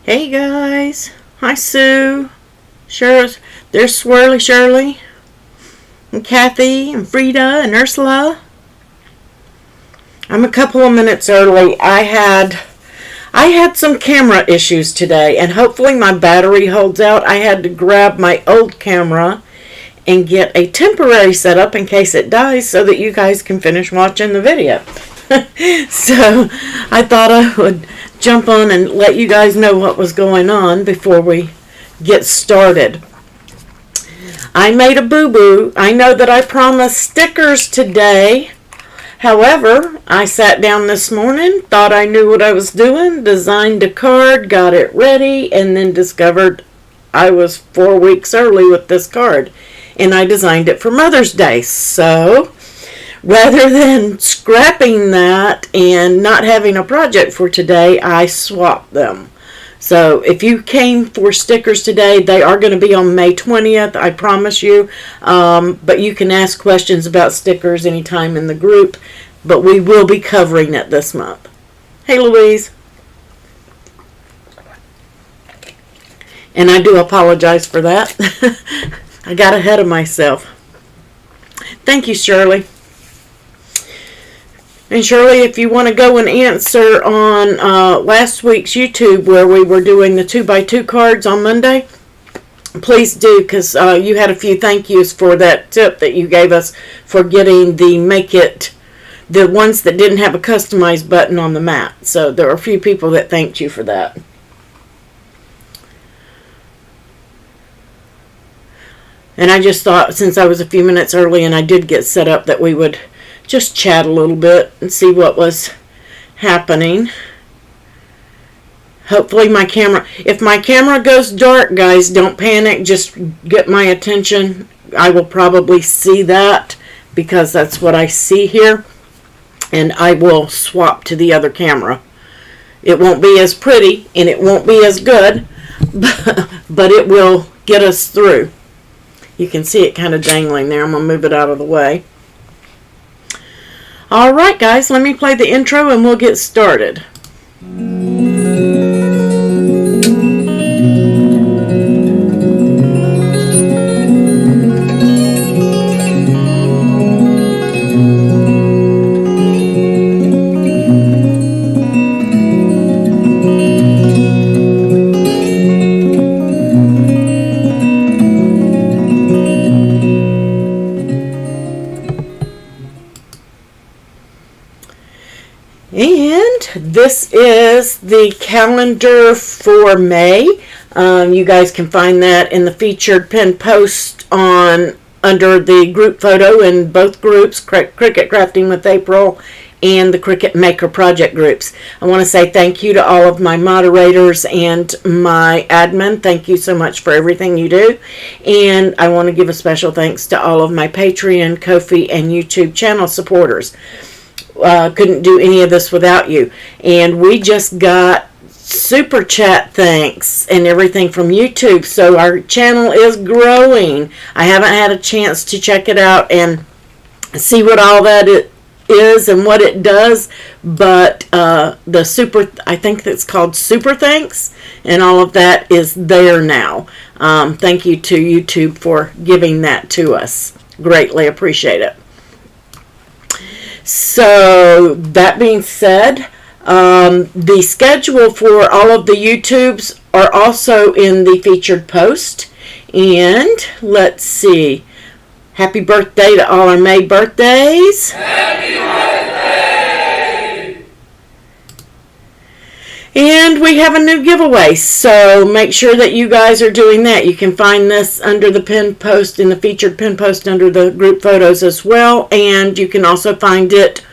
Hey guys, hi Sue, sure, there's Swirly Shirley, and Kathy, and Frida, and Ursula. I'm a couple of minutes early. I had some camera issues today, and hopefully my battery holds out. I had to grab my old camera and get a temporary setup in case it dies so that you guys can finish watching the video. So I thought I would jump on and let you guys know what was going on before we get started. I made a boo-boo. I know that I promised stickers today. However, I sat down this morning, thought I knew what I was doing, designed a card, got it ready, and then discovered I was 4 weeks early with this card. And I designed it for Mother's Day. So rather than scrapping that and not having a project for today, I swapped them. So if you came for stickers today, they are going to be on May 20th, I promise you. But you can ask questions about stickers anytime in the group. But we will be covering it this month. Hey, Louise. And I do apologize for that. I got ahead of myself. Thank you, Shirley. And Shirley, if you want to go and answer on last week's YouTube where we were doing the 2x2 cards on Monday, please do, because you had a few thank yous for that tip that you gave us for getting the ones that didn't have a customized button on the mat. So there were a few people that thanked you for that. And I just thought, since I was a few minutes early and I did get set up, that we would just chat a little bit and see what was happening. Hopefully if my camera goes dark, guys, don't panic. Just get my attention. I will probably see that because that's what I see here. And I will swap to the other camera. It won't be as pretty and it won't be as good, but it will get us through. You can see it kind of dangling there. I'm going to move it out of the way. Alright guys, let me play the intro and we'll get started. This is the calendar for May. You guys can find that in the featured pinned post under the group photo in both groups, Cricut Crafting with April and the Cricut Maker Project groups. I want to say thank you to all of my moderators and my admin. Thank you so much for everything you do. And I want to give a special thanks to all of my Patreon, Ko-fi, and YouTube channel supporters. Couldn't do any of this without you. And we just got super chat thanks and everything from YouTube, so our channel is growing. I haven't had a chance to check it out and see what all that is and what it does, but I think it's called super thanks, and all of that is there now. Thank you to YouTube for giving that to us. Greatly appreciate it. So that being said, the schedule for all of the YouTubes are also in the featured post. And let's see. Happy birthday to all our May birthdays. Happy birthday! And we have a new giveaway, so make sure that you guys are doing that. You can find this under the pinned post, in the featured pinned post under the group photos as well. And you can also find it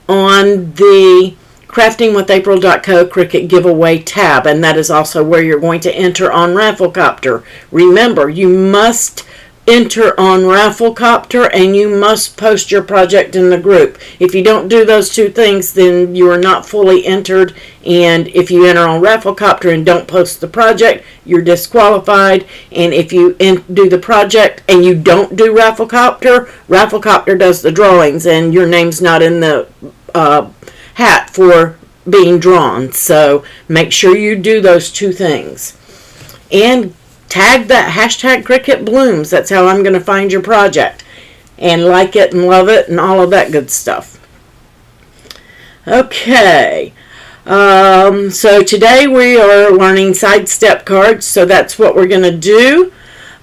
on the craftingwithapril.co Cricut giveaway tab, and that is also where you're going to enter on Rafflecopter. Remember, you must enter on Rafflecopter and you must post your project in the group. If you don't do those two things, then you are not fully entered, and if you enter on Rafflecopter and don't post the project, you're disqualified. And if you do the project and you don't do Rafflecopter, Rafflecopter does the drawings and your name's not in the hat for being drawn. So make sure you do those two things. And tag that hashtag Cricut Blooms. That's how I'm going to find your project. And like it and love it and all of that good stuff. Okay. So today we are learning side step cards. So that's what we're going to do.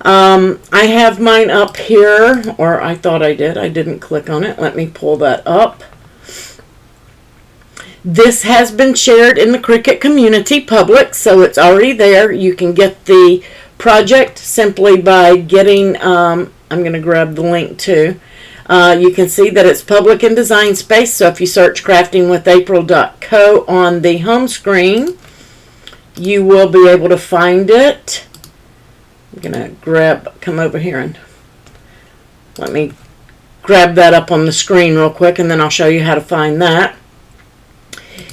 I have mine up here, or I thought I did. I didn't click on it. Let me pull that up. This has been shared in the Cricut community public, so it's already there. You can get the project simply by getting, I'm going to grab the link too. You can see that it's public in DesignSpace, so if you search craftingwithapril.co on the home screen, you will be able to find it. I'm going to come over here and let me grab that up on the screen real quick, and then I'll show you how to find that.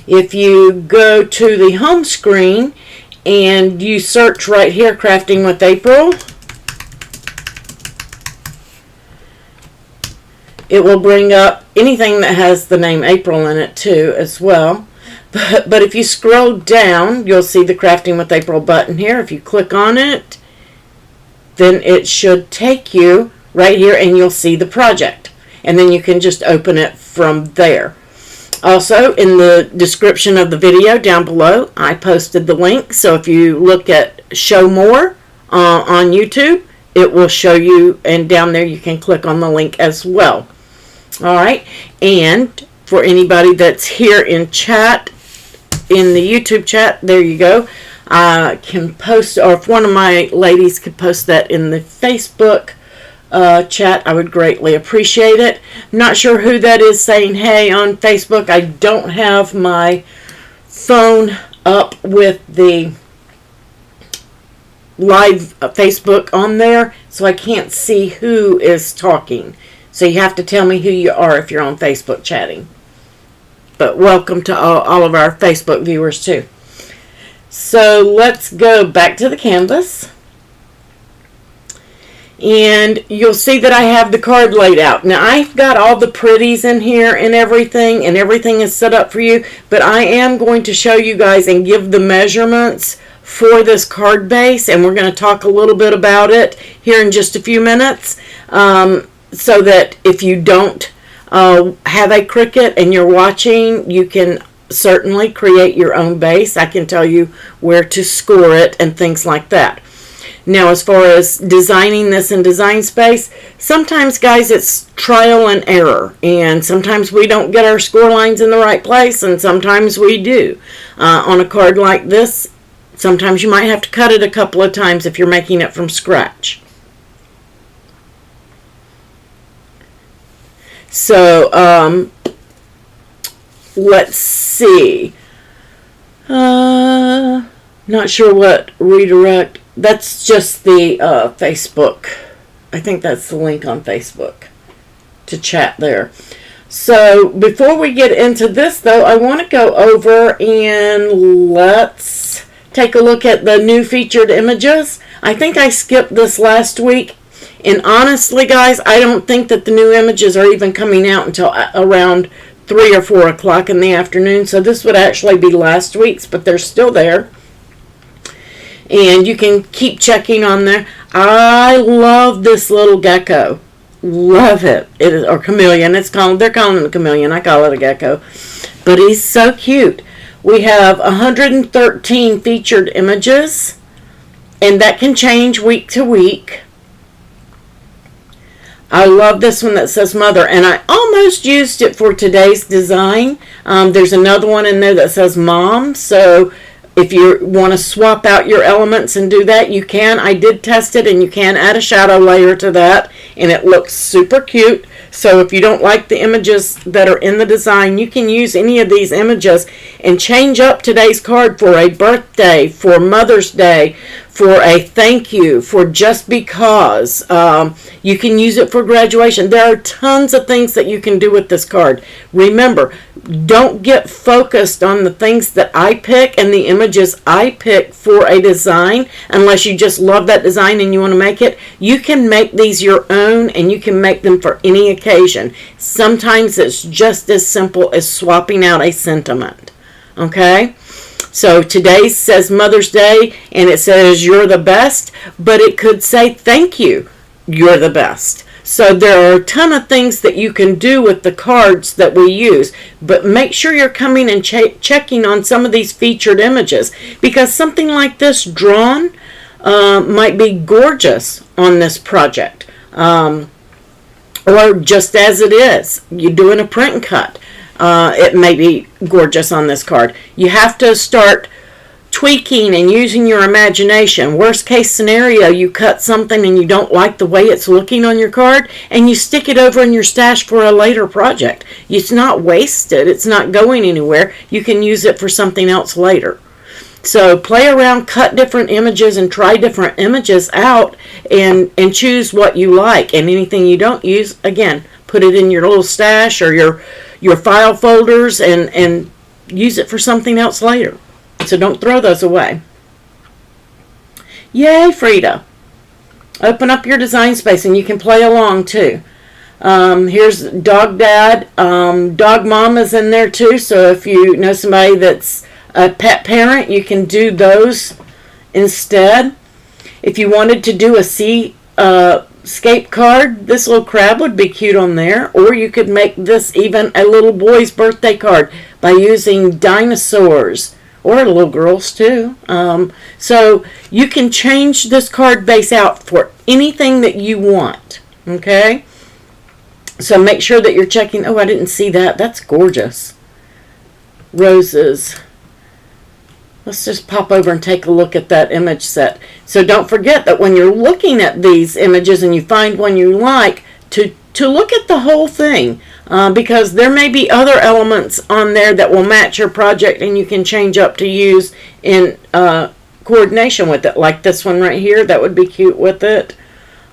If you go to the home screen and you search right here, Crafting with April, it will bring up anything that has the name April in it too as well. But if you scroll down, you'll see the Crafting with April button here. If you click on it, then it should take you right here and you'll see the project. And then you can just open it from there. Also, in the description of the video down below, I posted the link. So if you look at Show More on YouTube, it will show you, and down there you can click on the link as well. All right, and for anybody that's here in chat, in the YouTube chat, there you go. Can post, or if one of my ladies could post that in the Facebook chat, I would greatly appreciate it. Not sure who that is saying hey on Facebook. I don't have my phone up with the live Facebook on there, so I can't see who is talking. So you have to tell me who you are if you're on Facebook chatting. But welcome to all of our Facebook viewers too. So let's go back to the canvas. And you'll see that I have the card laid out. Now I've got all the pretties in here and everything is set up for you. But I am going to show you guys and give the measurements for this card base. And we're going to talk a little bit about it here in just a few minutes. So that if you don't have a Cricut and you're watching, you can certainly create your own base. I can tell you where to score it and things like that. Now, as far as designing this in DesignSpace, sometimes, guys, it's trial and error. And sometimes we don't get our score lines in the right place, and sometimes we do. On a card like this, sometimes you might have to cut it a couple of times if you're making it from scratch. So, let's see. Not sure what redirect. That's just the Facebook. I think that's the link on Facebook to chat there. So before we get into this, though, I want to go over and let's take a look at the new featured images. I think I skipped this last week. And honestly, guys, I don't think that the new images are even coming out until around 3 or 4 o'clock in the afternoon. So this would actually be last week's, but they're still there. And you can keep checking on there. I love this little gecko. Love it. It is, or chameleon. They're calling it a chameleon. I call it a gecko. But he's so cute. We have 113 featured images. And that can change week to week. I love this one that says mother, and I almost used it for today's design. There's another one in there that says mom, so if you want to swap out your elements and do that, you can. I did test it, and you can add a shadow layer to that, and it looks super cute. So if you don't like the images that are in the design, you can use any of these images and change up today's card for a birthday, for Mother's Day, for a thank you, for just because. You can use it for graduation. There are tons of things that you can do with this card. Remember, don't get focused on the things that I pick and the images I pick for a design unless you just love that design and you want to make it. You can make these your own and you can make them for any occasion. Sometimes it's just as simple as swapping out a sentiment. Okay? So today says Mother's Day, and it says you're the best, but it could say thank you, you're the best. So there are a ton of things that you can do with the cards that we use, but make sure you're coming and checking on some of these featured images, because something like this drawn might be gorgeous on this project, or just as it is. You're doing a print and cut. It may be gorgeous on this card. You have to start tweaking and using your imagination. Worst case scenario, you cut something and you don't like the way it's looking on your card, and you stick it over in your stash for a later project. It's not wasted. It's not going anywhere. You can use it for something else later. So play around, cut different images, and try different images out, and choose what you like. And anything you don't use, again, put it in your little stash or your file folders, and use it for something else later. So don't throw those away. Yay, Frida. Open up your design space and you can play along too. Here's Dog Dad. Dog Mom is in there too. So if you know somebody that's a pet parent, you can do those instead. If you wanted to do a seascape card, this little crab would be cute on there. Or you could make this even a little boy's birthday card by using dinosaurs. Or little girls too. So you can change this card base out for anything that you want. Okay? So make sure that you're checking. Oh, I didn't see that. That's gorgeous. Roses. Let's just pop over and take a look at that image set. So don't forget that when you're looking at these images and you find one you like, to look at the whole thing. Because there may be other elements on there that will match your project and you can change up to use in coordination with it. Like this one right here, that would be cute with it.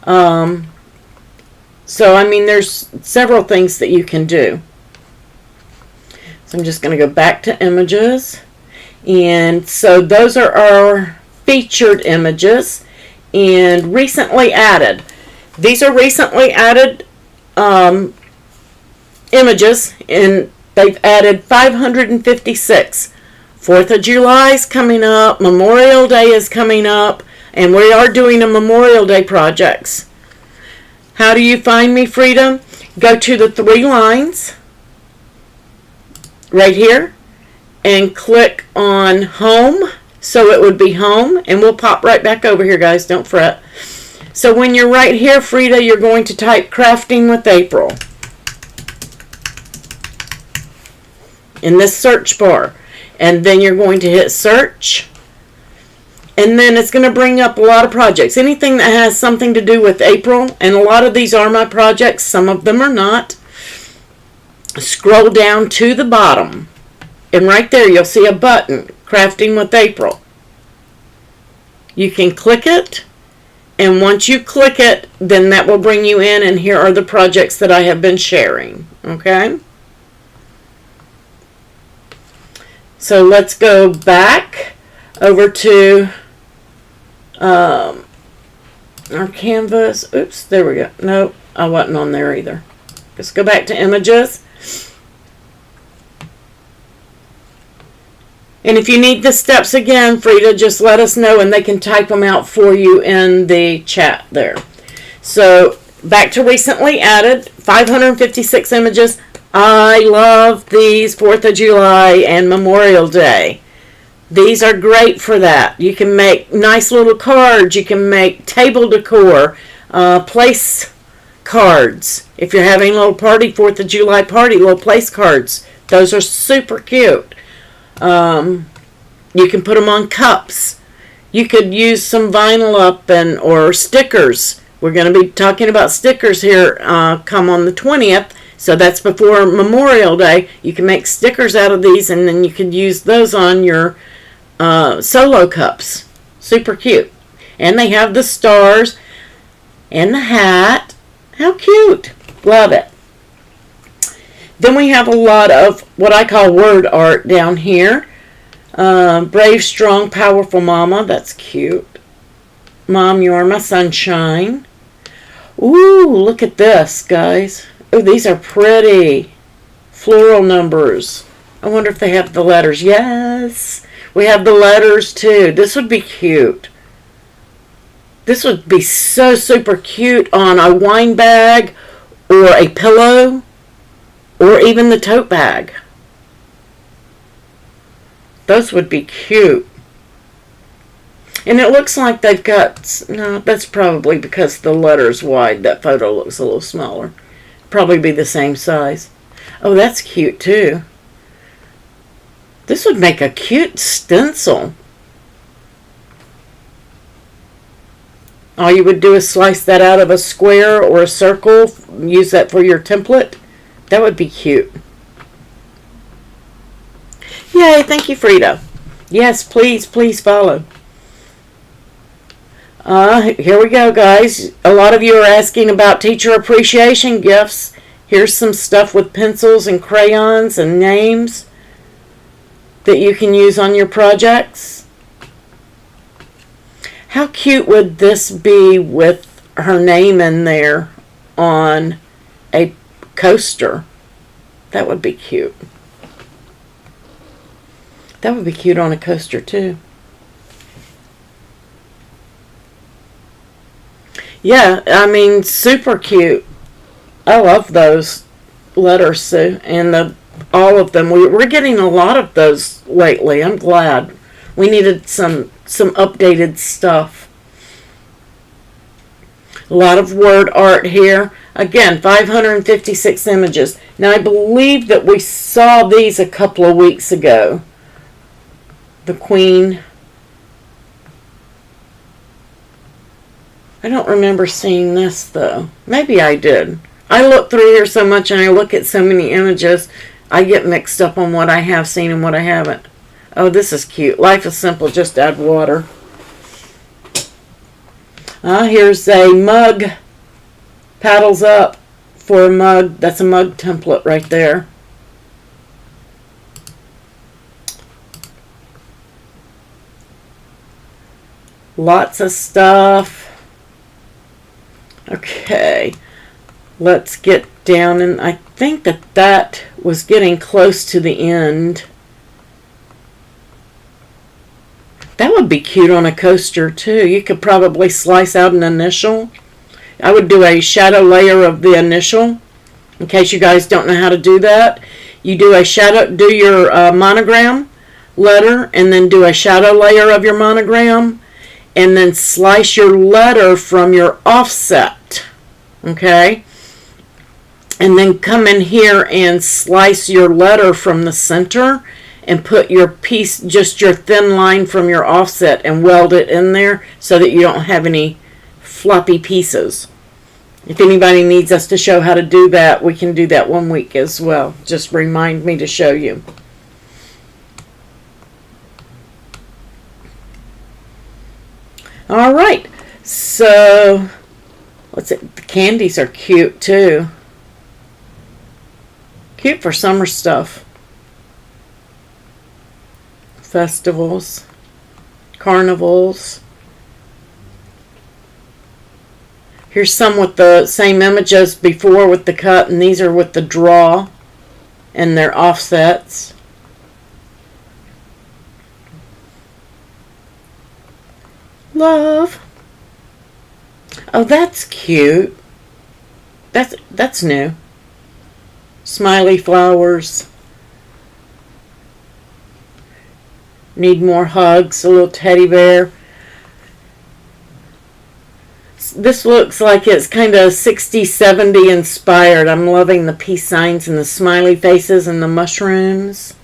So, I mean, there's several things that you can do. So I'm just going to go back to images. And so those are our featured images and recently added. These are recently added images, and they've added 556. 4th of July is coming up, Memorial Day is coming up, and we are doing a Memorial Day projects. How do you find me, Frida? Go to the 3 lines right here and click on home, so it would be home, and we'll pop right back over here, guys, don't fret. So when you're right here, Frida, you're going to type crafting with April in this search bar, and then you're going to hit search, and then it's going to bring up a lot of projects, anything that has something to do with April, and a lot of these are my projects, some of them are not. Scroll down to the bottom, and right there you'll see a button, crafting with April. You can click it, and once you click it, then that will bring you in, and here are the projects that I have been sharing. Okay? So let's go back over to our canvas. Oops, there we go. Nope, I wasn't on there either. Let's go back to images. And if you need the steps again, Frida, just let us know and they can type them out for you in the chat there. So back to recently added, 556 images. I love these 4th of July and Memorial Day. These are great for that. You can make nice little cards. You can make table decor, place cards. If you're having a little party, 4th of July party, little place cards. Those are super cute. You can put them on cups. You could use some vinyl up or stickers. We're going to be talking about stickers here come on the 20th. So that's before Memorial Day. You can make stickers out of these, and then you can use those on your solo cups. Super cute. And they have the stars and the hat. How cute. Love it. Then we have a lot of what I call word art down here. Brave, strong, powerful mama. That's cute. Mom, you are my sunshine. Ooh, look at this, guys. Oh, these are pretty. Floral numbers. I wonder if they have the letters. Yes, we have the letters too. This would be cute. This would be so super cute on a wine bag or a pillow or even the tote bag. Those would be cute. And it looks like they've got, no, that's probably because the letter's wide. That photo looks a little smaller. Probably be the same size. Oh, that's cute too. This would make a cute stencil. All you would do is slice that out of a square or a circle, use that for your template. That would be cute. Yay, thank you, Frida. Yes, please follow. Here we go, guys. A lot of you are asking about teacher appreciation gifts. Here's some stuff with pencils and crayons and names that you can use on your projects. How cute would this be with her name in there on a coaster? That would be cute. That would be cute on a coaster too. Yeah, I mean, super cute. I love those letters, Sue, and all of them. We're getting a lot of those lately. I'm glad. We needed some updated stuff. A lot of word art here. Again, 556 images. Now, I believe that we saw these a couple of weeks ago. The Queen. I don't remember seeing this, though. Maybe I did. I look through here so much and I look at so many images, I get mixed up on what I have seen and what I haven't. Oh, this is cute. Life is simple. Just add water. Here's a mug. Paddles up for a mug. That's a mug template right there. Lots of stuff. Okay, let's get down, and I think that was getting close to the end. That would be cute on a coaster too. You could probably slice out an initial. I would do a shadow layer of the initial. In case you guys don't know how to do that, you do a shadow, do your monogram letter, and then do a shadow layer of your monogram, and then slice your letter from your offset, okay? And then come in here and slice your letter from the center and put your piece, just your thin line from your offset, and weld it in there so that you don't have any floppy pieces. If anybody needs us to show how to do that, we can do that one week as well. Just remind me to show you. All right, so what's it? The candies are cute too. Cute for summer stuff. Festivals, carnivals. Here's some with the same image as before with the cut, and these are with the draw and their offsets. Love. Oh, that's cute. That's new. Smiley flowers. Need more hugs. A little teddy bear. This looks like it's kind of 60s, 70s inspired. I'm loving the peace signs and the smiley faces and the mushrooms.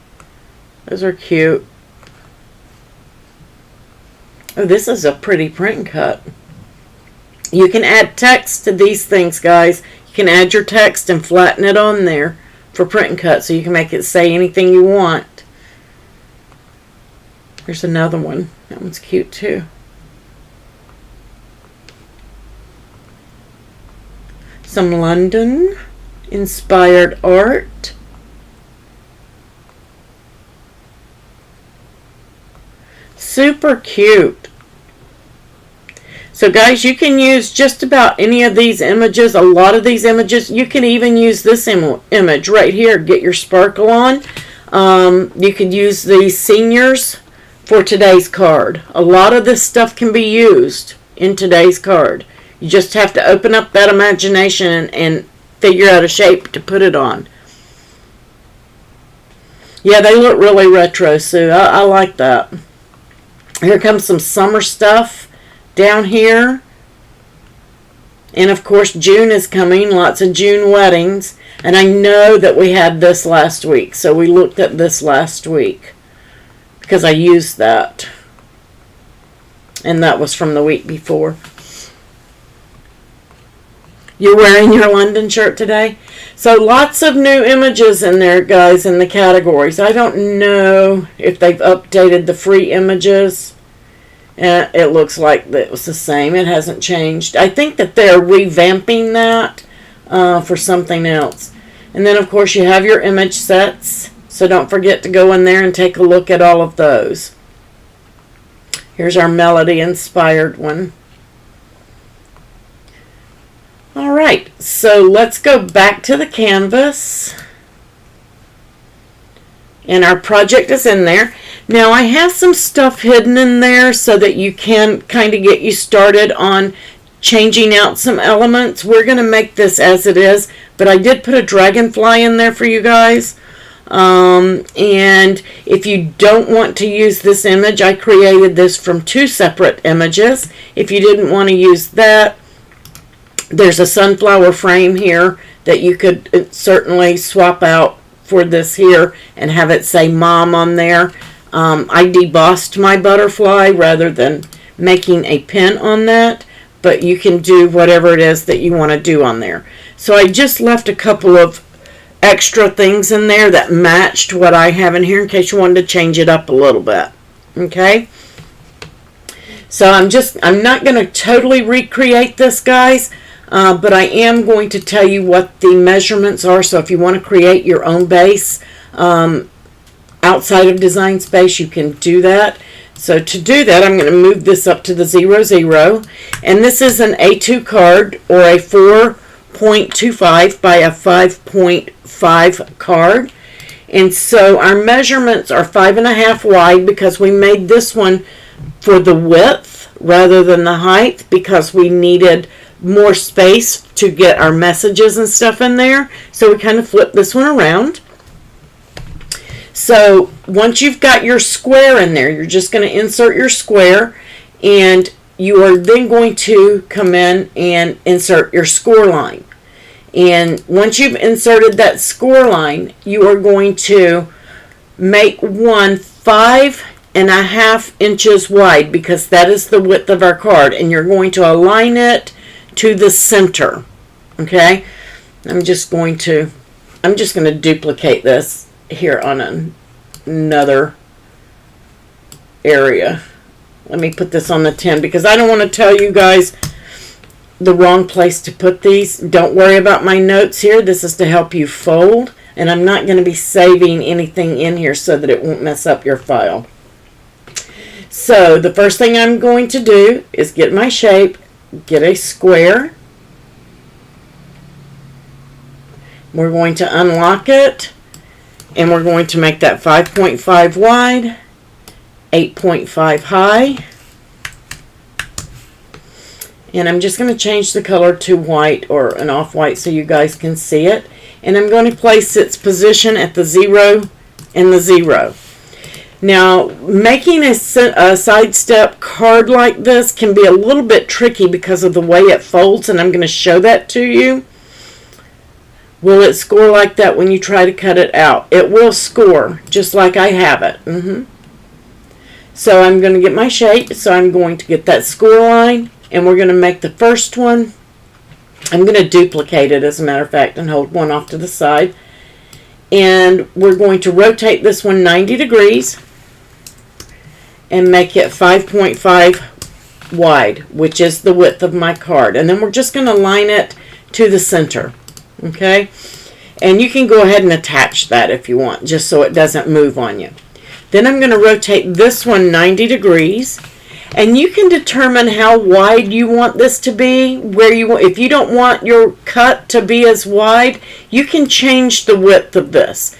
Those are cute. Oh, this is a pretty print and cut. You can add text to these things, guys. You can add your text and flatten it on there for print and cut, so you can make it say anything you want. Here's another one. That one's cute too. Some London inspired art. Super cute. So guys, you can use just about any of these images, a lot of these images. You can even use this image right here. Get your sparkle on. You could use the seniors for today's card. A lot of this stuff can be used in today's card. You just have to open up that imagination and figure out a shape to put it on. Yeah, they look really retro, Sue. I like that. Here comes some summer stuff down here. And of course, June is coming. Lots of June weddings. And I know that we had this last week. So we looked at this last week, because I used that. And that was from the week before. You're wearing your London shirt today? So lots of new images in there, guys, in the categories. I don't know if they've updated the free images. It looks like it was the same. It hasn't changed. I think that they're revamping that for something else. And then, of course, you have your image sets. So don't forget to go in there and take a look at all of those. Here's our melody-inspired one. All right, so let's go back to the canvas. And our project is in there. Now, I have some stuff hidden in there so that you can kind of get you started on changing out some elements. We're going to make this as it is, but I did put a dragonfly in there for you guys. And if you don't want to use this image, I created this from 2 separate images. If you didn't want to use that, there's a sunflower frame here that you could certainly swap out for this here and have it say Mom on there. I debossed my butterfly rather than making a pin on that, but you can do whatever it is that you want to do on there. So I just left a couple of extra things in there that matched what I have in here in case you wanted to change it up a little bit. Okay? So I'm not going to totally recreate this, guys. But I am going to tell you what the measurements are. So if you want to create your own base outside of DesignSpace, you can do that. So to do that, I'm going to move this up to the 00. And this is an A2 card, or a 4.25 by a 5.5 card. And so our measurements are 5.5 wide because we made this one for the width rather than the height because we needed more space to get our messages and stuff in there. So we kind of flip this one around. So once you've got your square in there, you're just going to insert your square, and you are then going to come in and insert your score line. And once you've inserted that score line, you are going to make one 5.5 inches wide because that is the width of our card, and you're going to align it to the center. Okay, I'm just going to duplicate this here on another area. Let me put this on the 10 because I don't want to tell you guys the wrong place to put these. Don't worry about my notes here. This is to help you fold, and I'm not going to be saving anything in here so that it won't mess up your file. So the first thing I'm going to do is get my shape, get a square. We're going to unlock it, and we're going to make that 5.5 wide, 8.5 high. And I'm just going to change the color to white or an off-white so you guys can see it. And I'm going to place its position at the 0 and the 0. Now, making a side step card like this can be a little bit tricky because of the way it folds, and I'm going to show that to you. Will it score like that when you try to cut it out? It will score just like I have it. So I'm going to get my shape, so I'm going to get that score line, and we're going to make the first one. I'm going to duplicate it, as a matter of fact, and hold one off to the side. And we're going to rotate this one 90 degrees and make it 5.5 wide, which is the width of my card. And then we're just going to line it to the center. Okay? And you can go ahead and attach that if you want, just so it doesn't move on you. Then I'm going to rotate this one 90 degrees. And you can determine how wide you want this to be. If you don't want your cut to be as wide, you can change the width of this.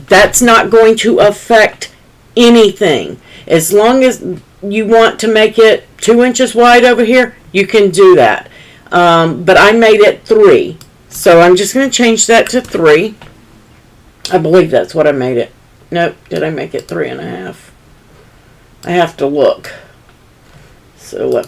That's not going to affect anything. As long as you want to make it 2 inches wide over here, you can do that. But I made it 3. So I'm just going to change that to 3. I believe that's what I made it. Nope, did I make it 3.5? I have to look. So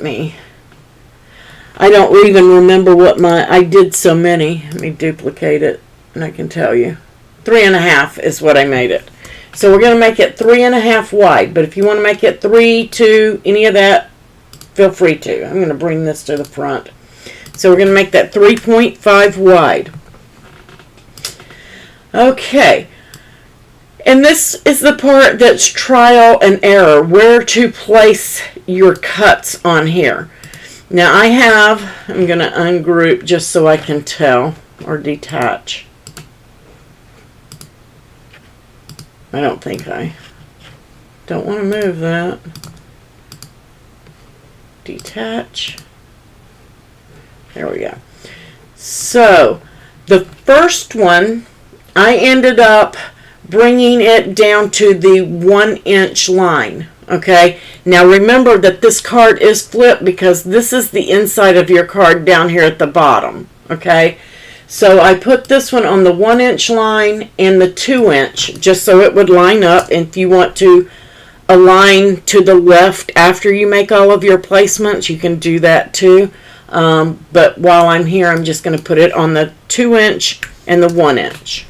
I don't even remember what I did so many. Let me duplicate it and I can tell you. 3.5 is what I made it. So we're going to make it 3.5 wide. But if you want to make it 3, 2, any of that, feel free to. I'm going to bring this to the front. So we're going to make that 3.5 wide. Okay. And this is the part that's trial and error, where to place your cuts on here. Now I'm going to ungroup just so I can tell, or detach. I don't want to move that. Detach. There we go. So the first one, I ended up bringing it down to the 1 inch line. Okay, now remember that this card is flipped because this is the inside of your card down here at the bottom. Okay, so I put this one on the 1 inch line and the 2 inch just so it would line up. And if you want to align to the left after you make all of your placements, you can do that too. But while I'm here, I'm just going to put it on the 2 inch and the 1 inch.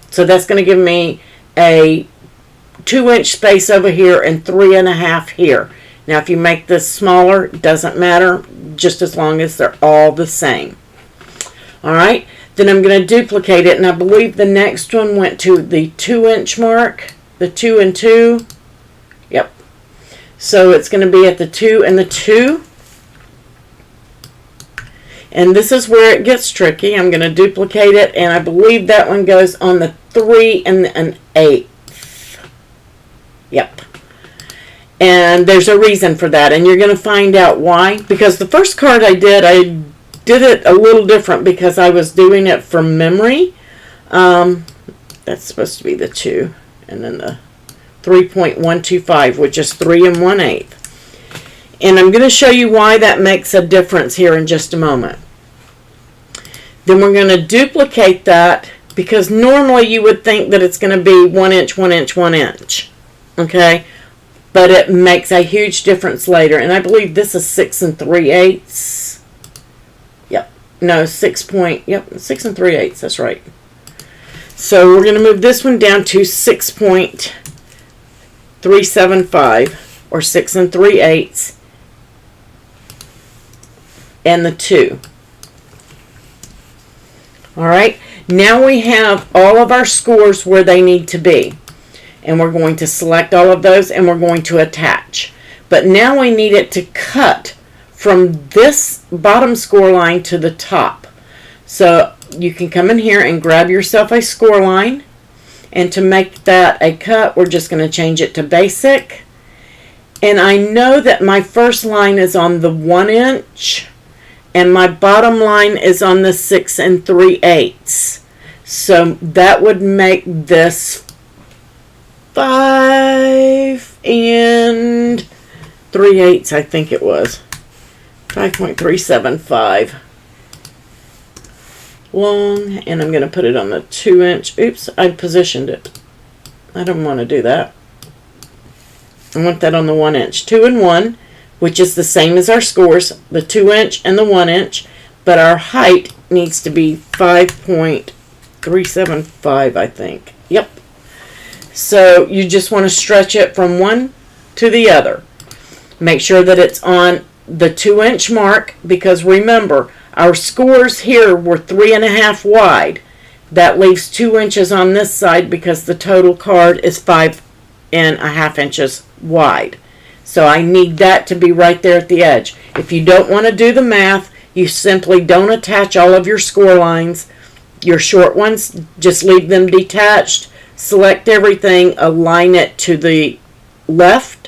So that's going to give me a 2 inch space over here and 3.5 here. Now if you make this smaller, it doesn't matter, just as long as they're all the same. Alright, then I'm going to duplicate it, and I believe the next one went to the 2 inch mark, the 2 and 2. Yep. So it's going to be at the 2 and the 2. And this is where it gets tricky. I'm going to duplicate it, and I believe that one goes on the 3 and an 8. Yep. And there's a reason for that, and you're going to find out why. Because the first card I did it a little different because I was doing it from memory. That's supposed to be the 2, and then the 3.125, which is 3 1/8. And I'm going to show you why that makes a difference here in just a moment. Then we're going to duplicate that, because normally you would think that it's going to be 1 inch, 1 inch, 1 inch. Okay? But it makes a huge difference later. And I believe this is 6 3/8. Yep. No, 6 3/8. That's right. So we're going to move this one down to 6.375, or 6 3/8. And the 2. Alright, now we have all of our scores where they need to be. And we're going to select all of those and we're going to attach. But now we need it to cut from this bottom score line to the top. So you can come in here and grab yourself a score line. And to make that a cut, we're just going to change it to basic. And I know that my first line is on the 1 inch. And my bottom line is on the 6 3/8. So that would make this 5 3/8, I think it was. 5.375 long. And I'm going to put it on the 2 inch. Oops, I positioned it. I don't want to do that. I want that on the 1 inch. 2 and 1. Which is the same as our scores, the 2 inch and the 1 inch, but our height needs to be 5.375, I think. Yep. So you just want to stretch it from one to the other. Make sure that it's on the 2 inch mark, because remember, our scores here were 3.5 wide. That leaves 2 inches on this side because the total card is 5.5 inches wide. So I need that to be right there at the edge. If you don't want to do the math, you simply don't attach all of your score lines. Your short ones, just leave them detached. Select everything, align it to the left,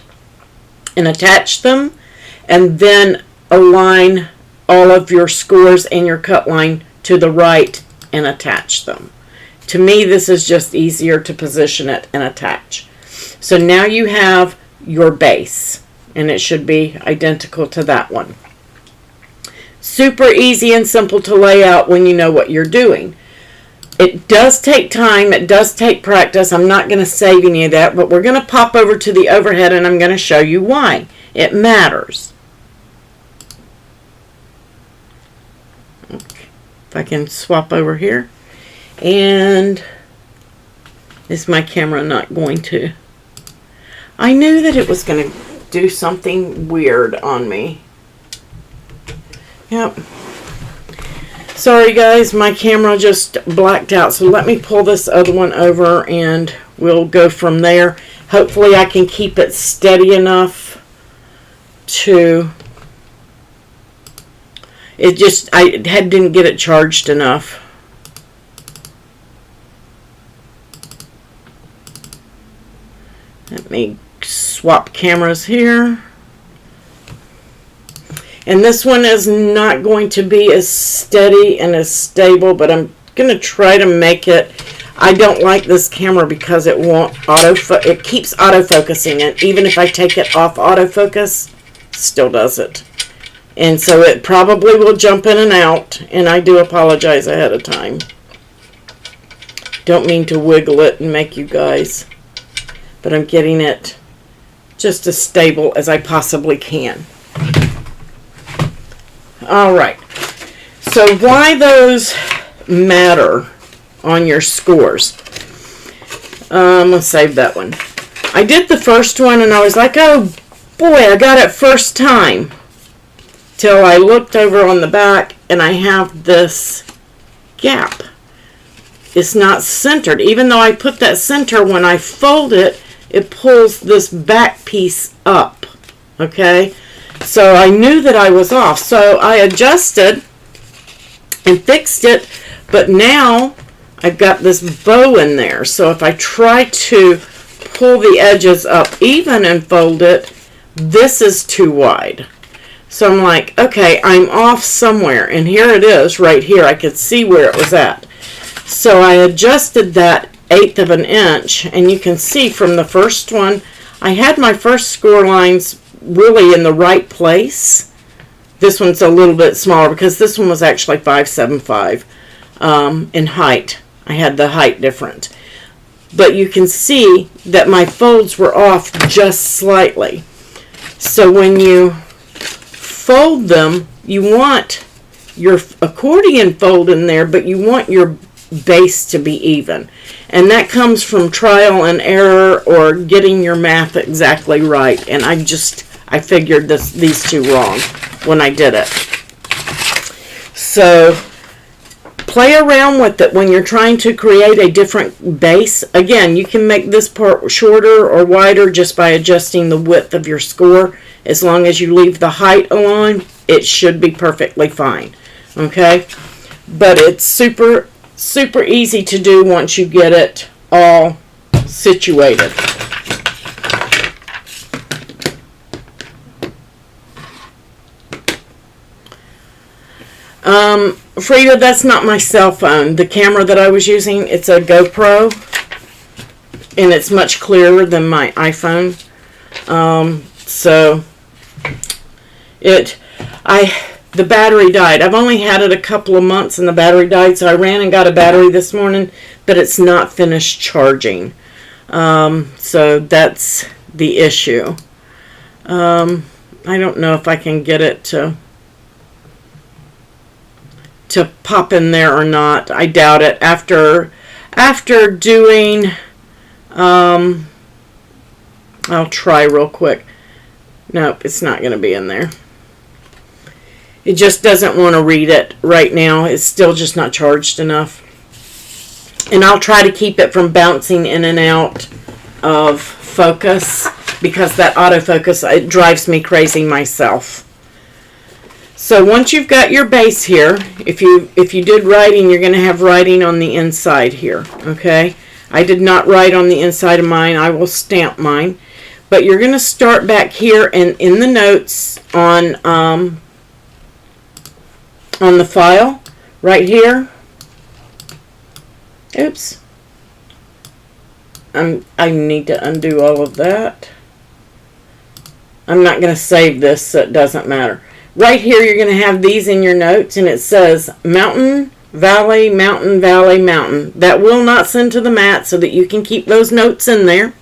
and attach them. And then align all of your scores and your cut line to the right and attach them. To me, this is just easier to position it and attach. So now you have your base, and it should be identical to that one. Super easy and simple to lay out when you know what you're doing. It does take time. It does take practice. I'm not going to save any of that, but we're going to pop over to the overhead, and I'm going to show you why it matters. Okay. If I can swap over here. And is my camera not going to? I knew that it was going to do something weird on me. Yep. Sorry guys, my camera just blacked out. So let me pull this other one over and we'll go from there. Hopefully I can keep it steady enough to... I didn't get it charged enough. Let me swap cameras here. And this one is not going to be as steady and as stable, but I'm going to try to make it. I don't like this camera because it won't it keeps autofocusing it. Even if I take it off autofocus, still does it. And so it probably will jump in and out, and I do apologize ahead of time. Don't mean to wiggle it and make you guys, but I'm getting it just as stable as I possibly can. Alright, so why those matter on your scores. Let's save that one. I did the first one and I was like, oh boy, I got it first time. Till I looked over on the back and I have this gap. It's not centered. Even though I put that center, when I fold it, it pulls this back piece up. Okay? So I knew that I was off. So I adjusted and fixed it. But now I've got this bow in there. So if I try to pull the edges up even and fold it, this is too wide. So I'm like, okay, I'm off somewhere. And here it is right here. I could see where it was at. So I adjusted that 1/8 of an inch. And you can see from the first one, I had my first score lines really in the right place. This one's a little bit smaller because this one was actually 575 in height. I had the height different. But you can see that my folds were off just slightly. So when you fold them, you want your accordion fold in there, but you want your base to be even. And that comes from trial and error or getting your math exactly right. And I figured these two wrong when I did it. So play around with it when you're trying to create a different base. Again, you can make this part shorter or wider just by adjusting the width of your score. As long as you leave the height alone, it should be perfectly fine. Okay? But it's super, super easy to do once you get it all situated. Frida, that's not my cell phone. The camera that I was using, it's a GoPro, and it's much clearer than my iPhone. So the battery died. I've only had it a couple of months and the battery died, so I ran and got a battery this morning, but it's not finished charging. So that's the issue. I don't know if I can get it to pop in there or not. I doubt it. After doing, I'll try real quick. Nope, it's not going to be in there. It just doesn't want to read it right now. It's still just not charged enough. And I'll try to keep it from bouncing in and out of focus, because that autofocus, it drives me crazy myself. So once you've got your base here, if you did writing, you're going to have writing on the inside here, okay? I did not write on the inside of mine. I will stamp mine. But you're going to start back here and in the notes on the file right here. Oops. I need to undo all of that. I'm not going to save this, so it doesn't matter. Right here, you're going to have these in your notes, and it says mountain, valley, mountain, valley, mountain. That will not send to the mat, so that you can keep those notes in there.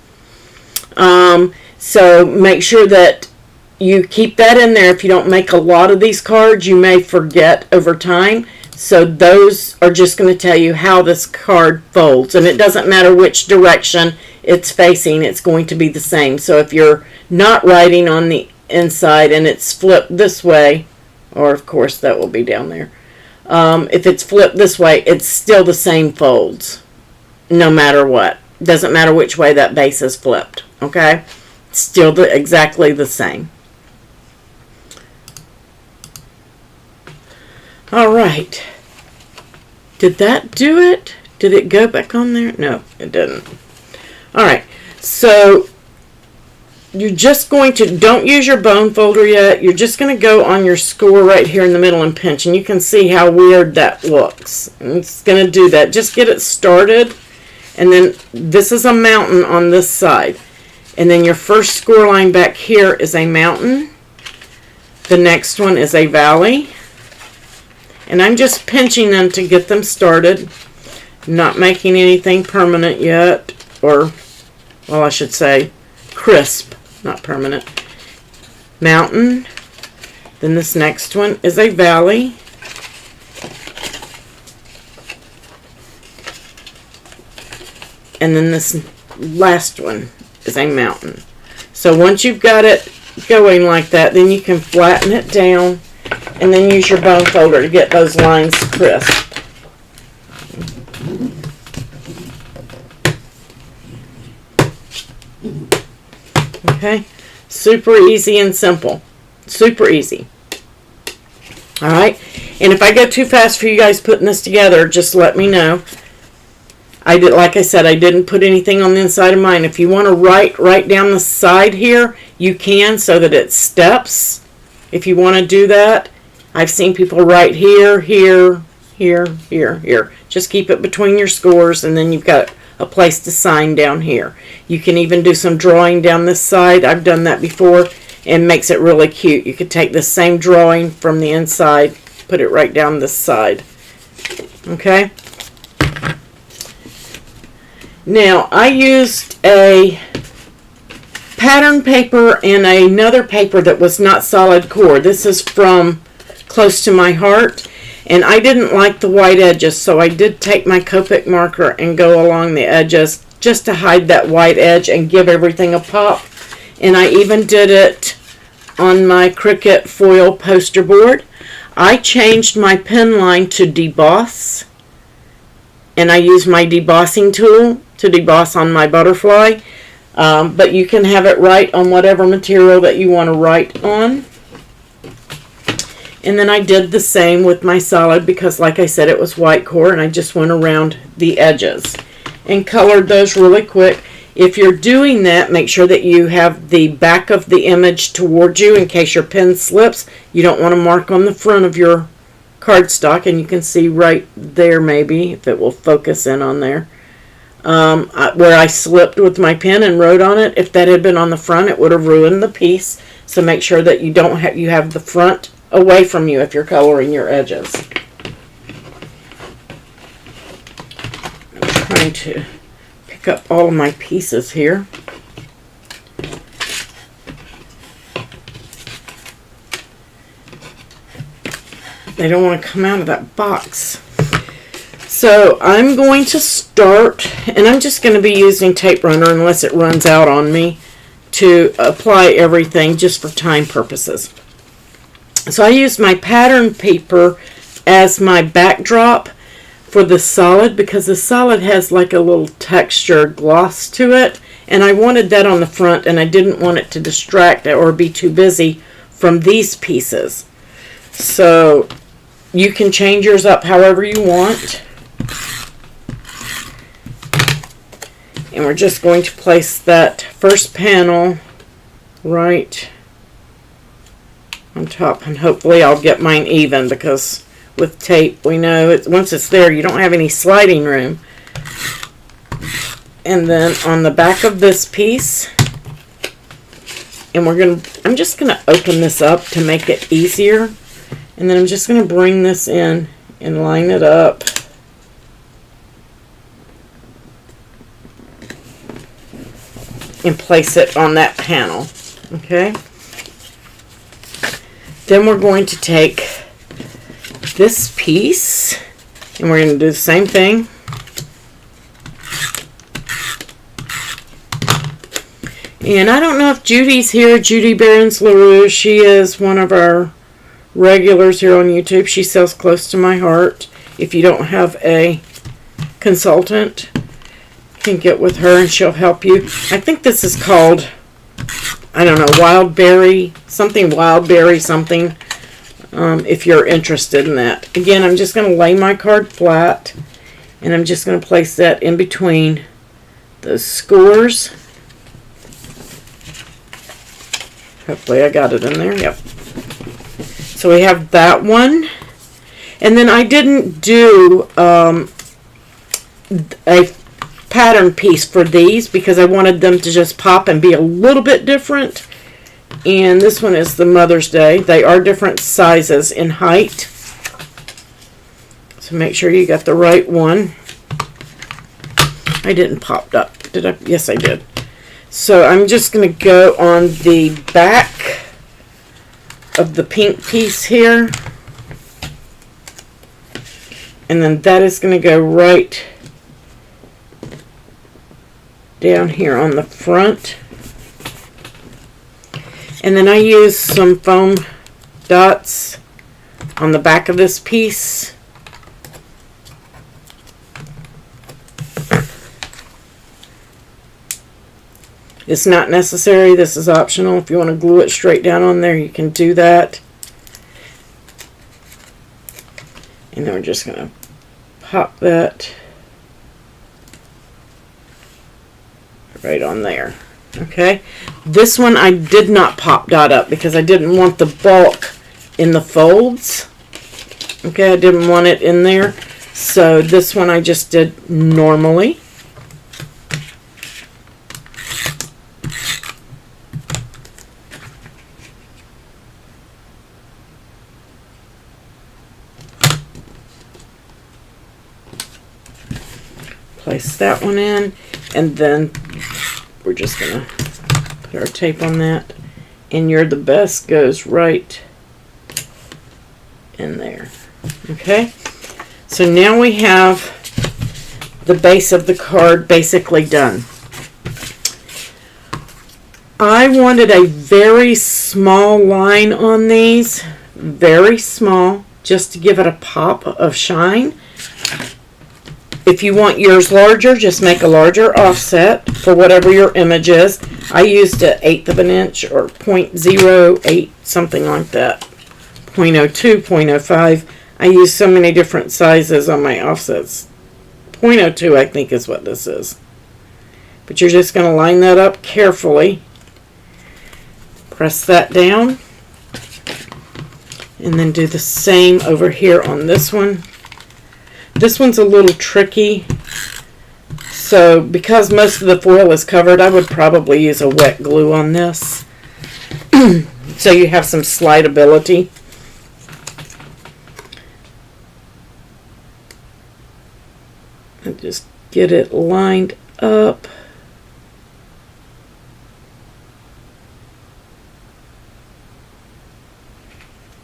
So make sure that you keep that in there. If you don't make a lot of these cards, you may forget over time. So those are just going to tell you how this card folds. And it doesn't matter which direction it's facing, it's going to be the same. So if you're not writing on the inside and it's flipped this way, or of course that will be down there. If it's flipped this way, it's still the same folds, no matter what. Doesn't matter which way that base is flipped, okay? It's still exactly the same. All right. Did that do it? Did it go back on there? No, it didn't. All right. So you're just going to, don't use your bone folder yet. You're just going to go on your score right here in the middle and pinch. And you can see how weird that looks. And it's going to do that. Just get it started. And then this is a mountain on this side. And then your first score line back here is a mountain. The next one is a valley. And I'm just pinching them to get them started. Not making anything permanent yet. Or, well, I should say crisp, not permanent. Mountain. Then this next one is a valley. And then this last one is a mountain. So once you've got it going like that, then you can flatten it down and then use your bone folder to get those lines crisp. Okay, super easy and simple. Super easy. Alright, and if I go too fast for you guys putting this together, just let me know. Like I said, I didn't put anything on the inside of mine. If you want to write right down the side here, you can, so that it steps. If you want to do that, I've seen people write here, here, here, here, here. Just keep it between your scores, and then you've got a place to sign down here. You can even do some drawing down this side. I've done that before, and makes it really cute. You could take the same drawing from the inside, put it right down this side. Okay? Now, I used a pattern paper and another paper that was not solid core. This is from Close to My Heart, and I didn't like the white edges, so I did take my Copic marker and go along the edges just to hide that white edge and give everything a pop. And I even did it on my Cricut foil poster board. I changed my pen line to deboss, and I used my debossing tool to deboss on my butterfly, but you can have it write on whatever material that you want to write on. And then I did the same with my solid, because like I said, it was white core, and I just went around the edges and colored those really quick. If you're doing that, make sure that you have the back of the image towards you in case your pen slips. You don't want to mark on the front of your cardstock, and you can see right there, maybe if it will focus in on there, where I slipped with my pen and wrote on it. If that had been on the front, it would have ruined the piece. So make sure that you don't have, you have the front away from you if you're coloring your edges. I'm trying to pick up all of my pieces here. They don't want to come out of that box. So I'm going to start, and I'm just going to be using tape runner unless it runs out on me, to apply everything just for time purposes. So I used my pattern paper as my backdrop for the solid, because the solid has like a little texture gloss to it, and I wanted that on the front, and I didn't want it to distract or be too busy from these pieces. So you can change yours up however you want. And we're just going to place that first panel right on top, and hopefully I'll get mine even, because with tape we know once it's there you don't have any sliding room. And then on the back of this piece, and I'm just gonna open this up to make it easier. And then I'm just gonna bring this in and line it up. And place it on that panel, okay? Then we're going to take this piece and we're going to do the same thing. And I don't know if Judy's here, Judy Behrens LaRue. She is one of our regulars here on YouTube. She sells close to my heart. If you don't have a consultant, can get with her and she'll help you. I think this is called, I don't know, wildberry something, if you're interested in that. Again, I'm just going to lay my card flat and I'm just going to place that in between the scores. Hopefully I got it in there. Yep. So we have that one. And then I didn't do a pattern piece for these because I wanted them to just pop and be a little bit different. And this one is the Mother's Day. They are different sizes in height. So make sure you got the right one. I didn't pop up. Did I? Yes, I did. So I'm just going to go on the back of the pink piece here. And then that is going to go right down here on the front. And then I use some foam dots on the back of this piece. It's not necessary. This is optional. If you want to glue it straight down on there, you can do that. And then we're just going to pop that right on there. Okay, this one I did not pop dot up because I didn't want the bulk in the folds. Okay, I didn't want it in there. So this one I just did normally. Place that one in, and then we're just gonna put our tape on that, and You're the Best goes right in there. Okay, so now we have the base of the card basically done. I wanted a very small line on these, very small, just to give it a pop of shine. If you want yours larger, just make a larger offset for whatever your image is. I used an 1/8 of an inch or 0.08, something like that. 0.02, 0.05. I use so many different sizes on my offsets. 0.02 I think is what this is. But you're just going to line that up carefully. Press that down. And then do the same over here on this one. This one's a little tricky, so because most of the foil is covered, I would probably use a wet glue on this so you have some slidability. And just get it lined up.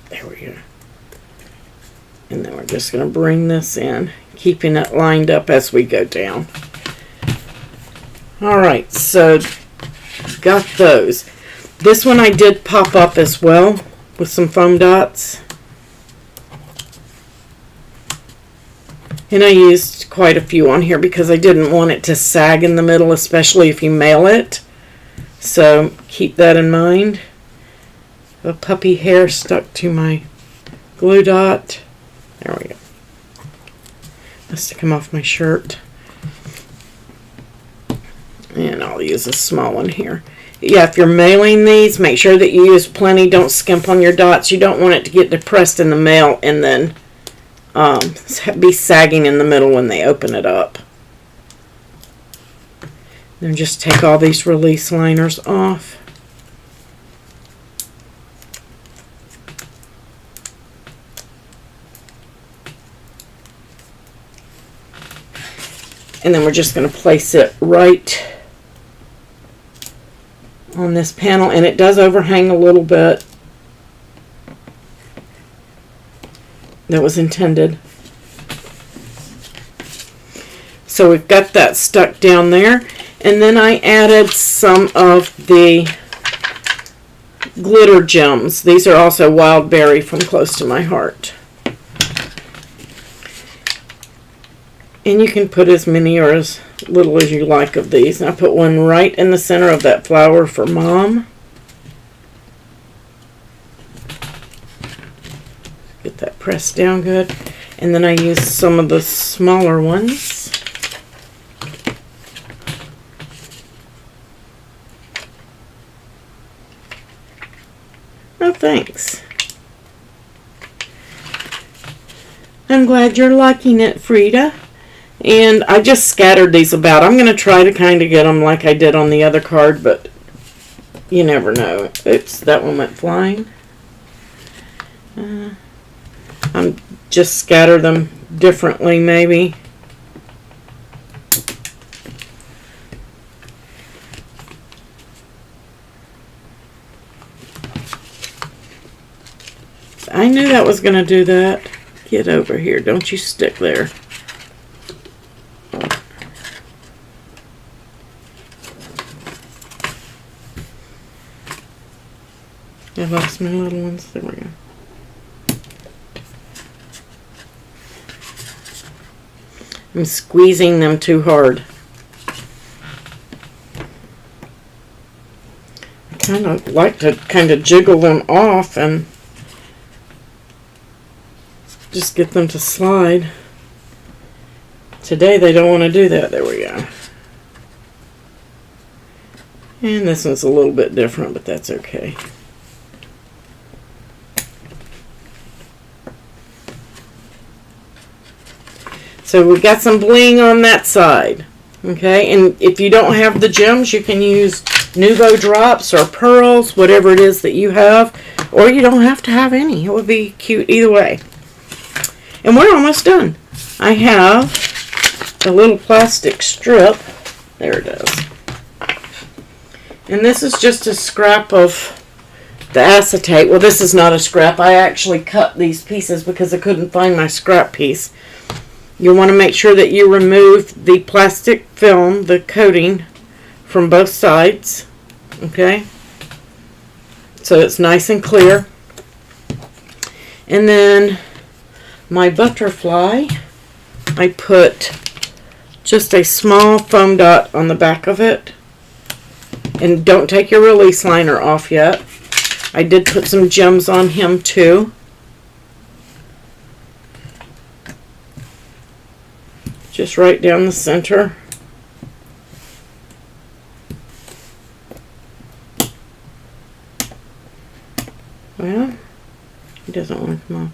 There we go. And then we're just going to bring this in, keeping it lined up as we go down. Alright, so got those. This one I did pop up as well with some foam dots. And I used quite a few on here because I didn't want it to sag in the middle, especially if you mail it. So keep that in mind. A puppy hair stuck to my glue dot. There we go. Must have come off my shirt. And I'll use a small one here. Yeah, if you're mailing these, make sure that you use plenty. Don't skimp on your dots. You don't want it to get depressed in the mail and then be sagging in the middle when they open it up. Then just take all these release liners off. And then we're just going to place it right on this panel, and it does overhang a little bit. That was intended. So we've got that stuck down there. And then I added some of the glitter gems. These are also Wild Berry from Close to My Heart. And you can put as many or as little as you like of these. And I put one right in the center of that flower for Mom. Get that pressed down good. And then I use some of the smaller ones. Oh, thanks. I'm glad you're liking it, Frida. And I just scattered these about. I'm going to try to kind of get them like I did on the other card, but you never know. Oops, that one went flying. I'm just scatter them differently, maybe. I knew that was going to do that. Get over here. Don't you stick there. I lost my little ones. There we go. I'm squeezing them too hard. I kind of like to kind of jiggle them off and just get them to slide. Today they don't want to do that. There we go. And this one's a little bit different, but that's okay. So we've got some bling on that side. Okay, and if you don't have the gems, you can use Nuvo drops or pearls, whatever it is that you have. Or you don't have to have any. It would be cute either way. And we're almost done. I have a little plastic strip. There it is. And this is just a scrap of the acetate. Well, this is not a scrap. I actually cut these pieces because I couldn't find my scrap piece. You want to make sure that you remove the plastic film, the coating, from both sides. Okay? So it's nice and clear. And then my butterfly, I put just a small foam dot on the back of it. And don't take your release liner off yet. I did put some gems on him too. Just right down the center. Well, he doesn't want to come off.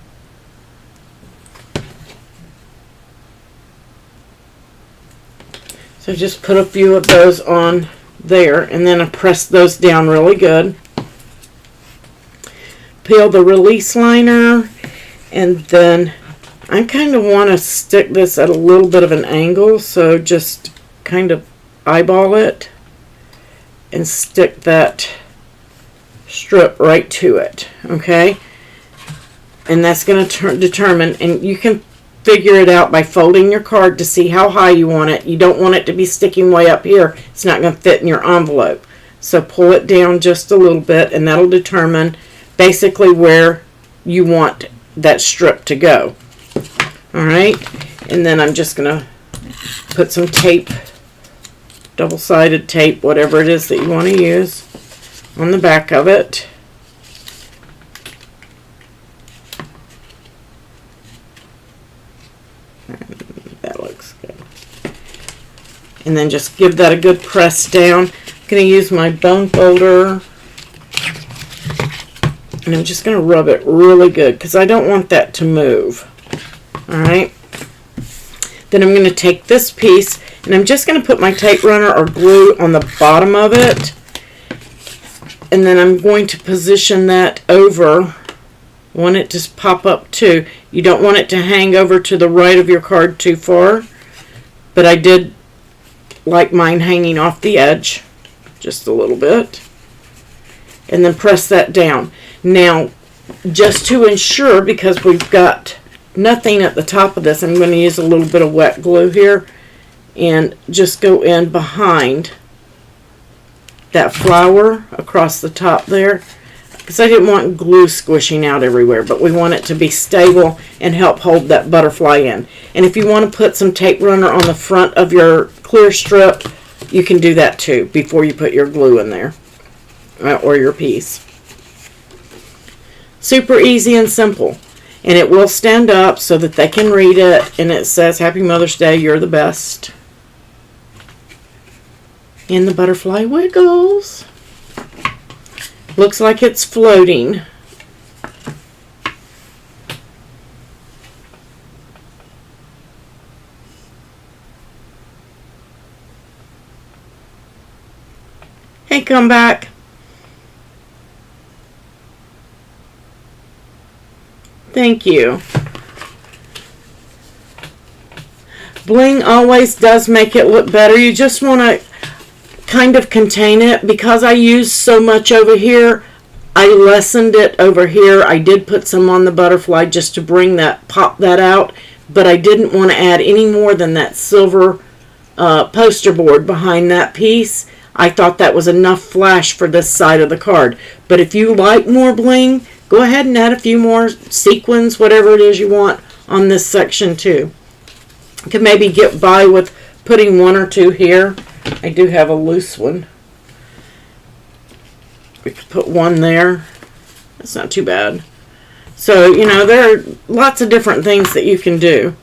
So just put a few of those on there, and then I press those down really good. Peel the release liner, and then I kind of want to stick this at a little bit of an angle, so just kind of eyeball it and stick that strip right to it, okay? And that's going to determine, and you can figure it out by folding your card to see how high you want it. You don't want it to be sticking way up here. It's not going to fit in your envelope. So pull it down just a little bit, and that'll determine basically where you want that strip to go. Alright, and then I'm just going to put some tape, double-sided tape, whatever it is that you want to use, on the back of it. And that looks good. And then just give that a good press down. I'm going to use my bone folder, and I'm just going to rub it really good because I don't want that to move. Alright, then I'm going to take this piece And I'm just going to put my tape runner or glue on the bottom of it. And then I'm going to position that over. Want it to pop up too. You don't want it to hang over to the right of your card too far. But I did like mine hanging off the edge just a little bit. And then press that down. Now, just to ensure, because we've got nothing at the top of this, I'm going to use a little bit of wet glue here and just go in behind that flower across the top there, because I didn't want glue squishing out everywhere, but we want it to be stable and help hold that butterfly in. And if you want to put some tape runner on the front of your clear strip, you can do that too before you put your glue in there or your piece. Super easy and simple. And it will stand up so that they can read it, and it says, Happy Mother's Day, you're the best. And the butterfly wiggles. Looks like it's floating. Hey, come back. Thank you. Bling always does make it look better. You just want to kind of contain it. Because I used so much over here, I lessened it over here. I did put some on the butterfly just to bring that, pop that out, but I didn't want to add any more than that silver poster board behind that piece. I thought that was enough flash for this side of the card. But if you like more bling, go ahead and add a few more sequins, whatever it is you want on this section too. You can maybe get by with putting one or two here. I do have a loose one. We could put one there. That's not too bad. So, you know, there are lots of different things that you can do.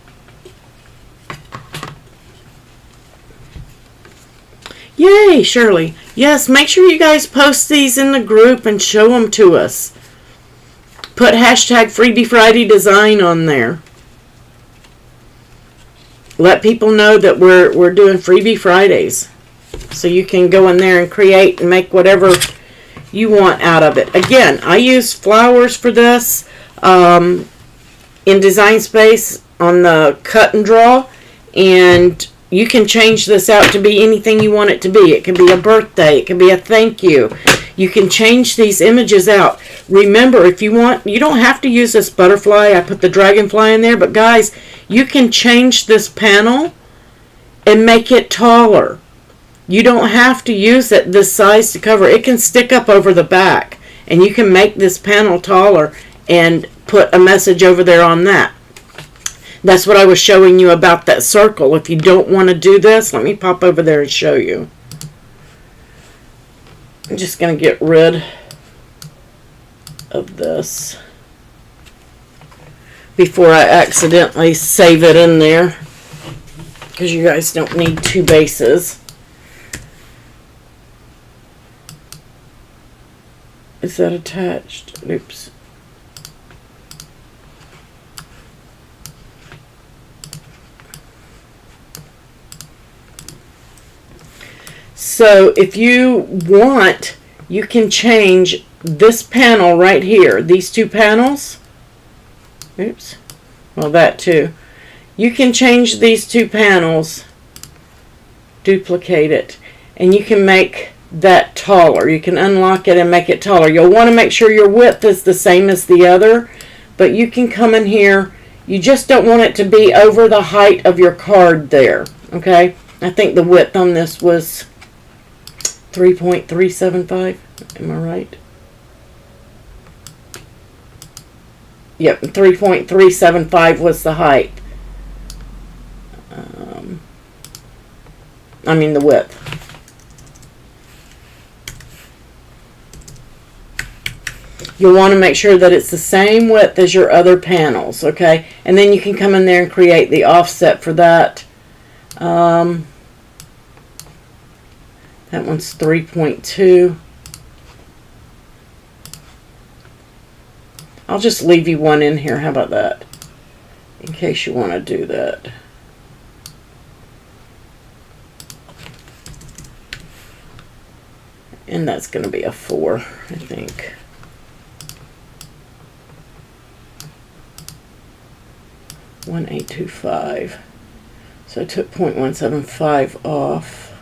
Yay, Shirley. Yes, make sure you guys post these in the group and show them to us. Put hashtag Freebie Friday Design on there. Let people know that we're doing Freebie Fridays. So you can go in there and create and make whatever you want out of it. Again, I use flowers for this in Designspace on the cut and draw. And you can change this out to be anything you want it to be. It can be a birthday. It can be a thank you. You can change these images out. Remember, if you want, you don't have to use this butterfly. I put the dragonfly in there. But guys, you can change this panel and make it taller. You don't have to use it this size to cover. It can stick up over the back. And you can make this panel taller and put a message over there on that. That's what I was showing you about that circle. If you don't want to do this, let me pop over there and show you. I'm just going to get rid of this before I accidentally save it in there, because you guys don't need two bases. Is that attached? Oops. So if you want, you can change this panel right here. These two panels. Oops. Well, that too. You can change these two panels. Duplicate it. And you can make that taller. You can unlock it and make it taller. You'll want to make sure your width is the same as the other. But you can come in here. You just don't want it to be over the height of your card there. Okay? I think the width on this was 3.375. Am I right? Yep, 3.375 was the height. I mean the width. You'll want to make sure that it's the same width as your other panels, okay? And then you can come in there and create the offset for that. That one's 3.2. I'll just leave you one in here. How about that? In case you want to do that. And that's going to be a 4, I think. $1,825. So I took 0.175 off.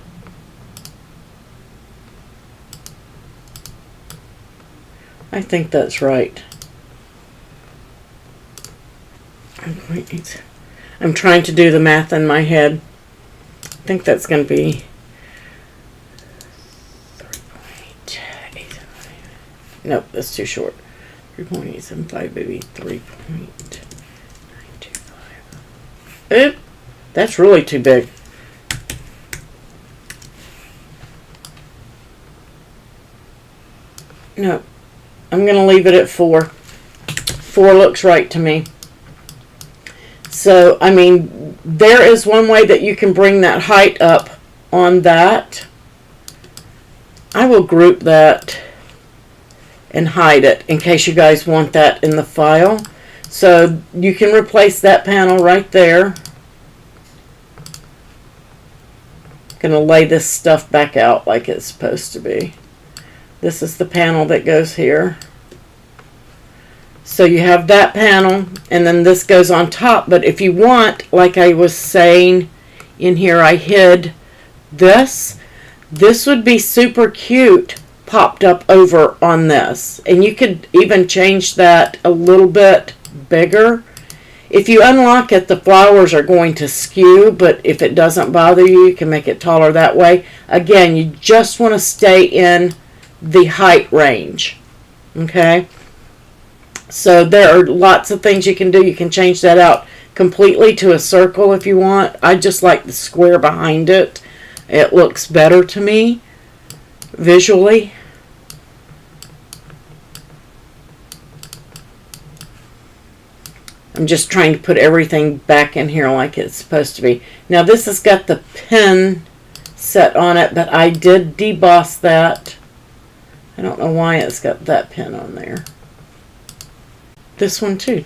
I think that's right. I'm trying to do the math in my head. I think that's going to be 3.875. Nope, that's too short. 3.875, maybe 3.925. Oop, that's really too big. No, I'm going to leave it at 4. 4 looks right to me. So, I mean, there is one way that you can bring that height up on that. I will group that and hide it in case you guys want that in the file. So, you can replace that panel right there. Going to lay this stuff back out like it's supposed to be. This is the panel that goes here. So you have that panel, and then this goes on top. But if you want, like I was saying in here, I hid this. This would be super cute popped up over on this. And you could even change that a little bit bigger. If you unlock it, the flowers are going to skew, but if it doesn't bother you, you can make it taller that way. Again, you just want to stay in the height range. Okay? So there are lots of things you can do. You can change that out completely to a circle if you want. I just like the square behind it. It looks better to me visually. I'm just trying to put everything back in here like it's supposed to be. Now this has got the pin set on it, but I did deboss that. I don't know why it's got that pin on there. This one too.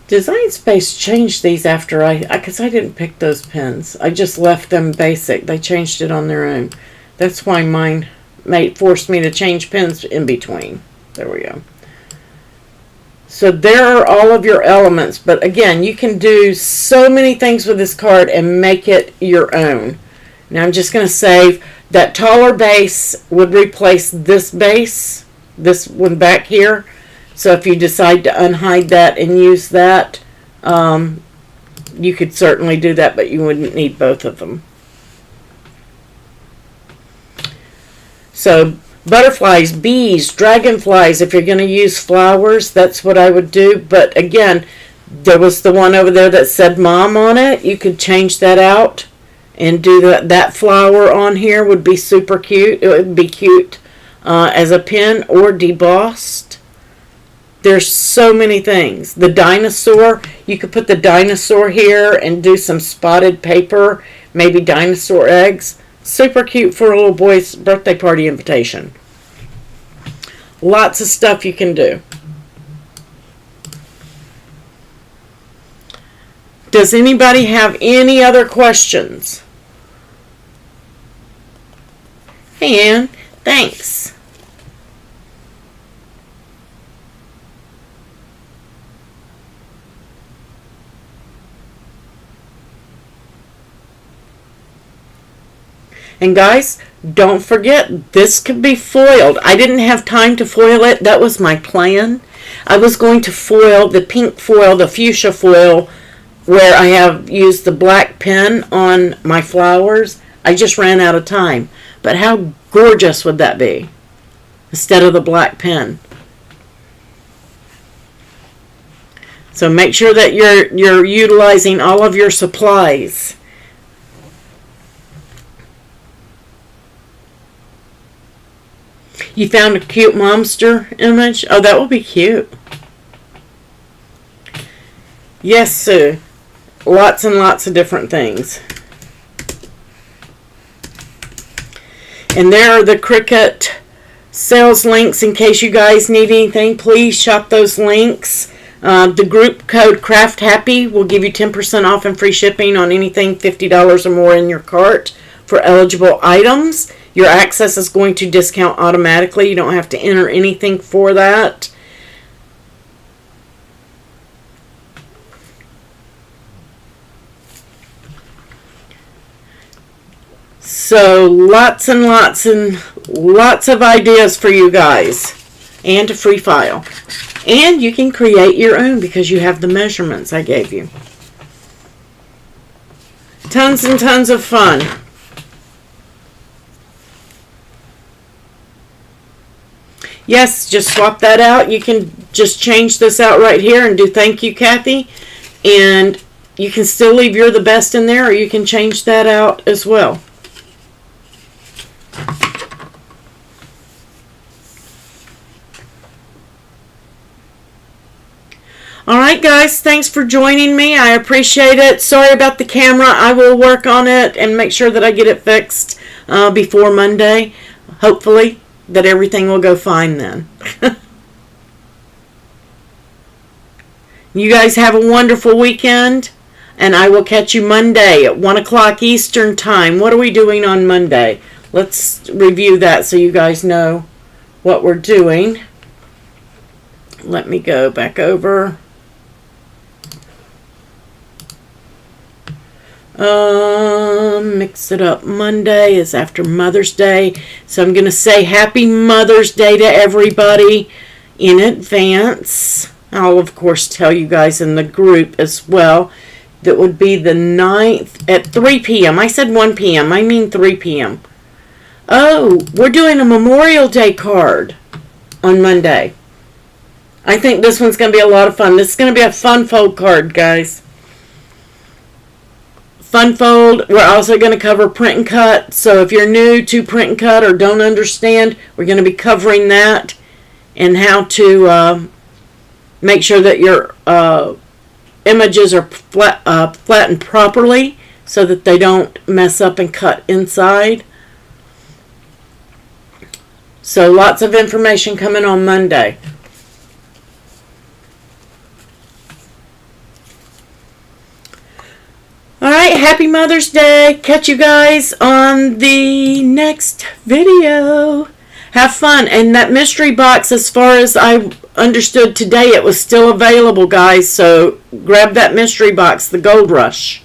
Designspace changed these after because I didn't pick those pins. I just left them basic. They changed it on their own. That's why mine forced me to change pins in between. There we go. So there are all of your elements, but again, you can do so many things with this card and make it your own. Now I'm just going to save that taller base would replace this base, this one back here. So if you decide to unhide that and use that, you could certainly do that, but you wouldn't need both of them. So butterflies, bees, dragonflies, if you're going to use flowers, that's what I would do. But again, there was the one over there that said mom on it. You could change that out and do that flower on here would be super cute. It would be cute as a pin or debossed. There's so many things. The dinosaur, you could put the dinosaur here and do some spotted paper, maybe dinosaur eggs. Super cute for a little boy's birthday party invitation. Lots of stuff you can do. Does anybody have any other questions? Hey, Ann. Thanks. And guys, don't forget, this could be foiled. I didn't have time to foil it. That was my plan. I was going to foil the pink foil, the fuchsia foil, where I have used the black pen on my flowers. I just ran out of time. But how gorgeous would that be instead of the black pen? So make sure that you're utilizing all of your supplies. You found a cute monster image? Oh, that would be cute. Yes, Sue. Lots and lots of different things. And there are the Cricut sales links in case you guys need anything. Please shop those links. The group code CraftHappy will give you 10% off and free shipping on anything $50 or more in your cart for eligible items. Your access is going to discount automatically. You don't have to enter anything for that. So lots and lots and lots of ideas for you guys, and a free file. And you can create your own because you have the measurements I gave you. Tons and tons of fun. Yes, just swap that out. You can just change this out right here and do thank you, Kathy. And you can still leave you're the best in there, or you can change that out as well. Alright guys, thanks for joining me. I appreciate it. Sorry about the camera. I will work on it and make sure that I get it fixed before Monday. Hopefully that everything will go fine then. You guys have a wonderful weekend, and I will catch you Monday at 1 o'clock Eastern Time. What are we doing on Monday? Let's review that so you guys know what we're doing. Let me go back over. Mix it up. Monday is after Mother's Day, so I'm going to say Happy Mother's Day to everybody in advance. I'll of course tell you guys in the group as well. That would be the 9th at 3 p.m. I said 1 p.m. I mean 3 p.m. Oh, we're doing a Memorial Day card on Monday. I think this one's going to be a lot of fun. This is going to be a fun fold card, guys. Fun fold. We're also going to cover print and cut. So if you're new to print and cut or don't understand, we're going to be covering that and how to make sure that your images are flattened properly so that they don't mess up and cut inside. So lots of information coming on Monday. Alright, happy Mother's Day. Catch you guys on the next video. Have fun. And that mystery box, as far as I understood today, it was still available, guys. So grab that mystery box, the Gold Rush.